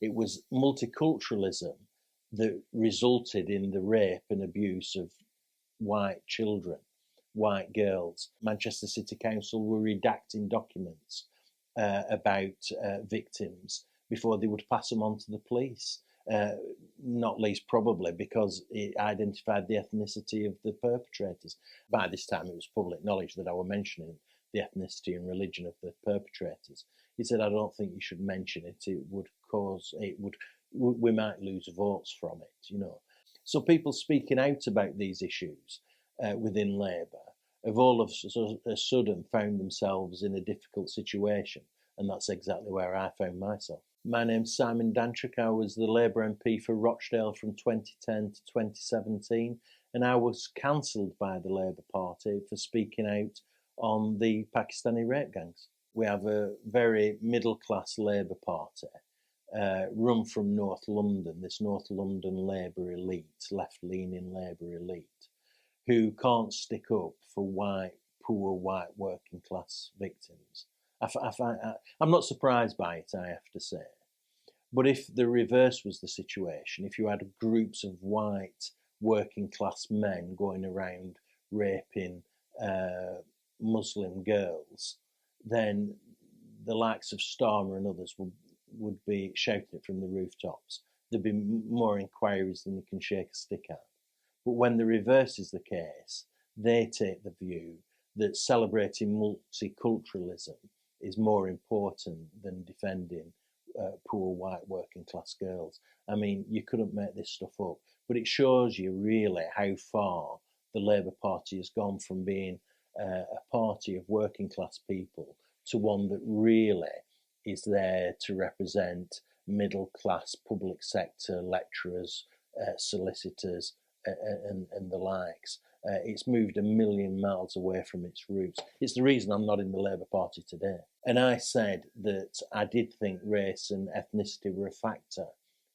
It was multiculturalism that resulted in the rape and abuse of white children, white girls. Manchester City Council were redacting documents about victims before they would pass them on to the police. Not least probably because it identified the ethnicity of the perpetrators. By this time, it was public knowledge that I were mentioning the ethnicity and religion of the perpetrators. He said, "I don't think you should mention it. We might lose votes from it." So people speaking out about these issues within Labour have all of a sudden found themselves in a difficult situation, and that's exactly where I found myself. My name's Simon Danczuk. I was the Labour MP for Rochdale from 2010 to 2017, and I was cancelled by the Labour Party for speaking out on the Pakistani rape gangs. We have a very middle-class Labour Party run from North London, this North London Labour elite, left-leaning Labour elite, who can't stick up for poor white working class victims. I'm not surprised by it, I have to say. But if the reverse was the situation, if you had groups of white working class men going around raping Muslim girls, then the likes of Starmer and others would be shouting it from the rooftops. There'd be more inquiries than you can shake a stick at. But when the reverse is the case, they take the view that celebrating multiculturalism is more important than defending poor white working class girls. I mean, you couldn't make this stuff up, but it shows you really how far the Labour Party has gone from being a party of working class people to one that really is there to represent middle class public sector lecturers, solicitors, and the likes. It's moved a million miles away from its roots. It's the reason I'm not in the Labour Party today. And I said that I did think race and ethnicity were a factor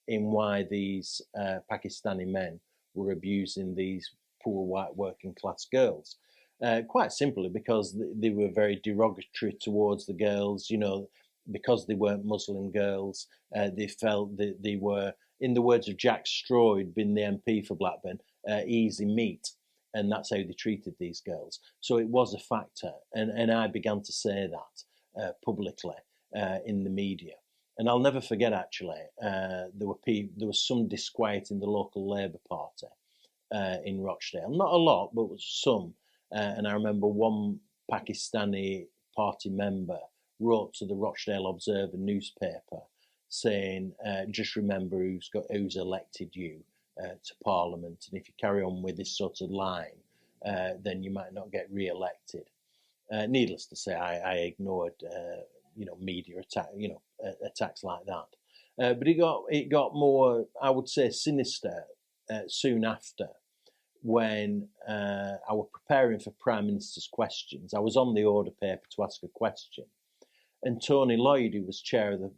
in why these Pakistani men were abusing these poor white working class girls. Quite simply because they were very derogatory towards the girls, because they weren't Muslim girls. They felt that they were, in the words of Jack Straw, who'd been the MP for Blackburn, easy meat. And that's how they treated these girls. So it was a factor. And I began to say that publicly in the media. And I'll never forget, actually, there was some disquiet in the local Labour Party in Rochdale. Not a lot, but some. And I remember one Pakistani party member wrote to the Rochdale Observer newspaper saying, just remember who's elected you to Parliament, and if you carry on with this sort of line, then you might not get re-elected. Needless to say, I ignored, media attacks like that. But it got more, I would say, sinister soon after, when I was preparing for Prime Minister's questions. I was on the order paper to ask a question, and Tony Lloyd, who was chair of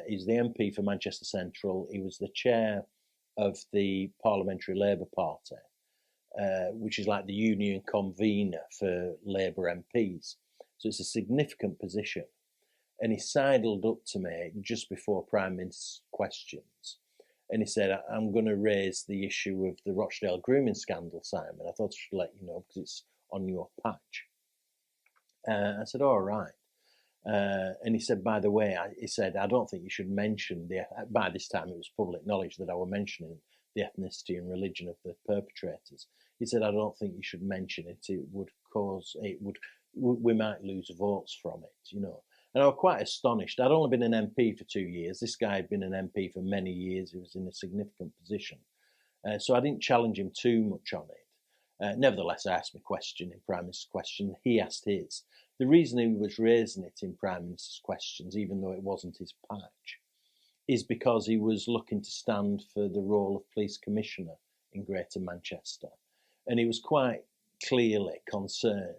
he's the MP for Manchester Central. He was the chair of the Parliamentary Labour Party, which is like the union convener for Labour MPs. So it's a significant position. And he sidled up to me just before Prime Minister's questions. And he said, "I'm going to raise the issue of the Rochdale grooming scandal, Simon. I thought I should let you know because it's on your patch." I said, "All right." And he said, "By the way," I don't think you should mention by this time it was public knowledge that I were mentioning the ethnicity and religion of the perpetrators. He said, "I don't think you should mention it. We might lose votes from it, And I was quite astonished. I'd only been an MP for 2 years. This guy had been an MP for many years. He was in a significant position. So I didn't challenge him too much on it. Nevertheless, I asked my question in Prime Minister's question. He asked his. The reason he was raising it in Prime Minister's questions, even though it wasn't his patch, is because he was looking to stand for the role of police commissioner in Greater Manchester. And he was quite clearly concerned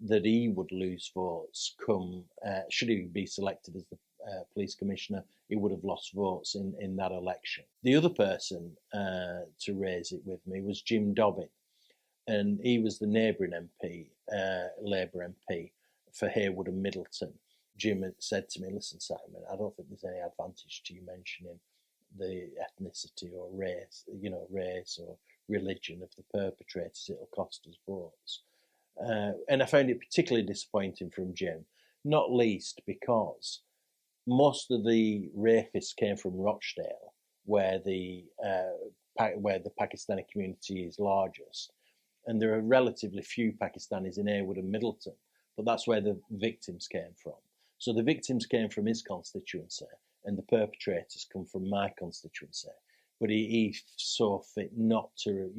that he would lose votes should he be selected as the police commissioner, he would have lost votes in that election. The other person to raise it with me was Jim Dobbin, and he was the neighbouring MP, Labour MP, for Haywood and Middleton. Jim had said to me, "Listen, Simon, I don't think there's any advantage to you mentioning the ethnicity or race or religion of the perpetrators. It'll cost us votes." And I found it particularly disappointing from Jim, not least because most of the rapists came from Rochdale, where the Pakistani community is largest, and there are relatively few Pakistanis in Heywood and Middleton, but that's where the victims came from. So the victims came from his constituency, and the perpetrators come from my constituency. But he saw fit not to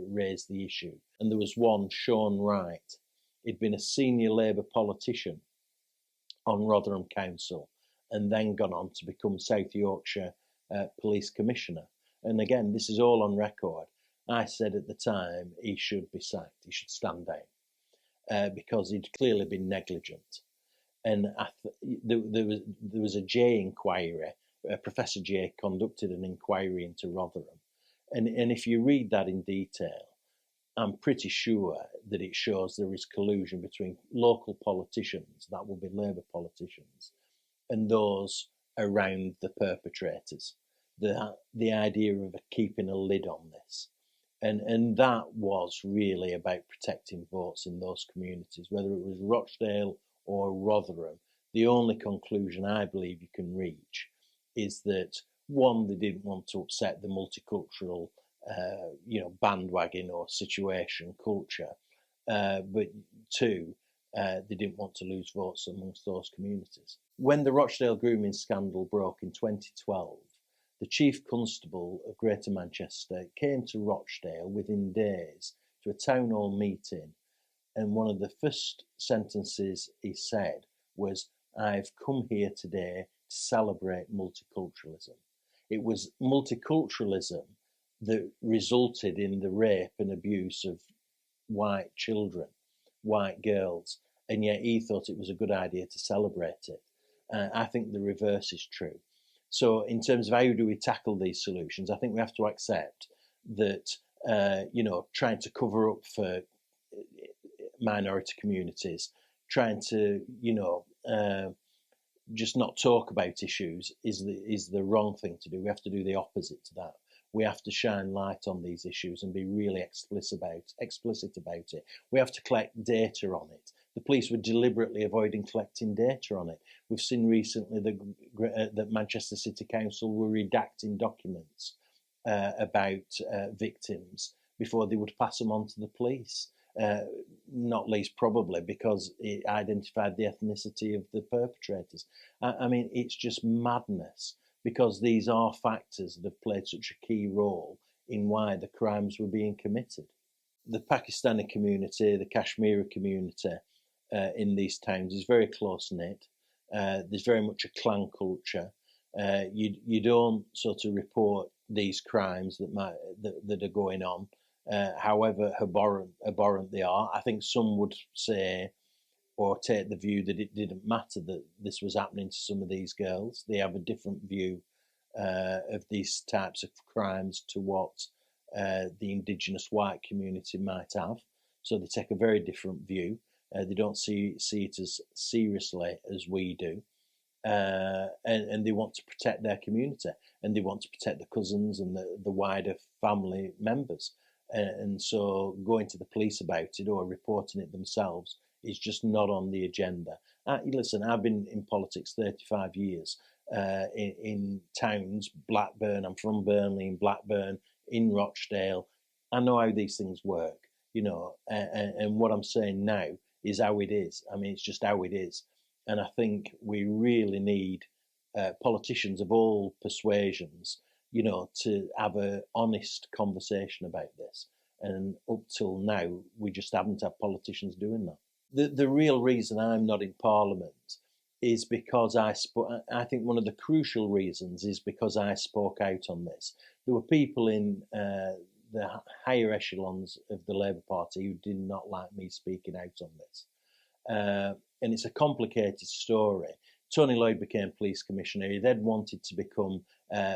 raise the issue. And there was one, Sean Wright. He'd been a senior Labour politician on Rotherham Council, and then gone on to become South Yorkshire Police Commissioner. And again, this is all on record. I said at the time he should be sacked, he should stand down, because he'd clearly been negligent. And there was a Jay inquiry. Professor Jay conducted an inquiry into Rotherham, and if you read that in detail, I'm pretty sure that it shows there is collusion between local politicians, that will be Labour politicians, and those around the perpetrators. The idea of keeping a lid on this. And that was really about protecting votes in those communities, whether it was Rochdale or Rotherham. The only conclusion I believe you can reach is that, one, they didn't want to upset the multicultural bandwagon or situation culture, but two, they didn't want to lose votes amongst those communities. When the Rochdale grooming scandal broke in 2012, the Chief Constable of Greater Manchester came to Rochdale within days to a town hall meeting, and one of the first sentences he said was, "I've come here today to celebrate multiculturalism." It was multiculturalism that resulted in the rape and abuse of white children, white girls, and yet he thought it was a good idea to celebrate it. I think the reverse is true. So in terms of how do we tackle these solutions, I think we have to accept that, trying to cover up for minority communities, trying to, just not talk about issues is the wrong thing to do. We have to do the opposite to that. We have to shine light on these issues and be really explicit about it. We have to collect data on it. The police were deliberately avoiding collecting data on it. We've seen recently that Manchester City Council were redacting documents about victims before they would pass them on to the police. Not least probably because it identified the ethnicity of the perpetrators. I mean, it's just madness, because these are factors that have played such a key role in why the crimes were being committed. The Pakistani community, the Kashmiri community in these towns is very close-knit. There's very much a clan culture. You don't sort of report these crimes that are going on, however abhorrent they are. I think some would say or take the view that it didn't matter that this was happening to some of these girls. They have a different view of these types of crimes to what the indigenous white community might have. So they take a very different view. They don't see it as seriously as we do. And they want to protect their community, and they want to protect the cousins and the wider family members. And so going to the police about it or reporting it themselves is just not on the agenda. Listen, I've been in politics 35 years in towns, Blackburn, I'm from Burnley, in Blackburn, in Rochdale. I know how these things work, and what I'm saying now is how it is. I mean, it's just how it is. And I think we really need politicians of all persuasions, to have an honest conversation about this. And up till now, we just haven't had politicians doing that. The real reason I'm not in Parliament is because I think one of the crucial reasons is because I spoke out on this. There were people in the higher echelons of the Labour Party who did not like me speaking out on this. And it's a complicated story. Tony Lloyd became police commissioner. He then wanted to become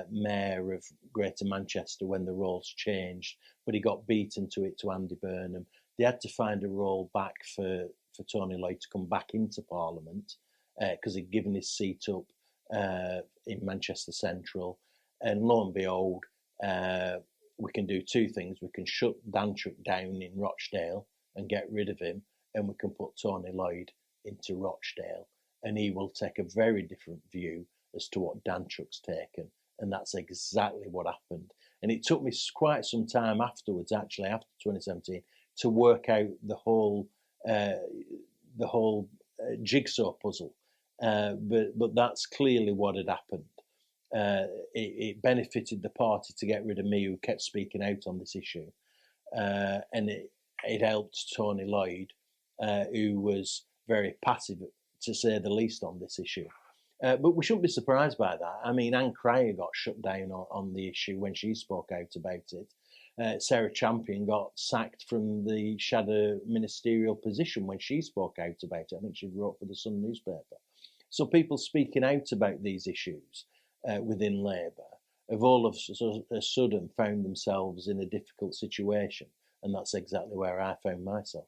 mayor of Greater Manchester when the roles changed, but he got beaten to it to Andy Burnham. They had to find a role back for Tony Lloyd to come back into Parliament. because he'd given his seat up in Manchester Central. And lo and behold, we can do two things. We can shut Danczuk down in Rochdale and get rid of him, and we can put Tony Lloyd into Rochdale, and he will take a very different view as to what Danczuk's taken. And that's exactly what happened. And it took me quite some time afterwards, actually, after 2017, to work out the whole jigsaw puzzle. But that's clearly what had happened. It benefited the party to get rid of me, who kept speaking out on this issue, and it helped Tony Lloyd, who was very passive, to say the least, on this issue. But we shouldn't be surprised by that. I mean, Anne Cryer got shut down on the issue when she spoke out about it. Sarah Champion got sacked from the shadow ministerial position when she spoke out about it. I think she wrote for the Sun newspaper. So people speaking out about these issues within Labour have all of a sudden found themselves in a difficult situation. And that's exactly where I found myself.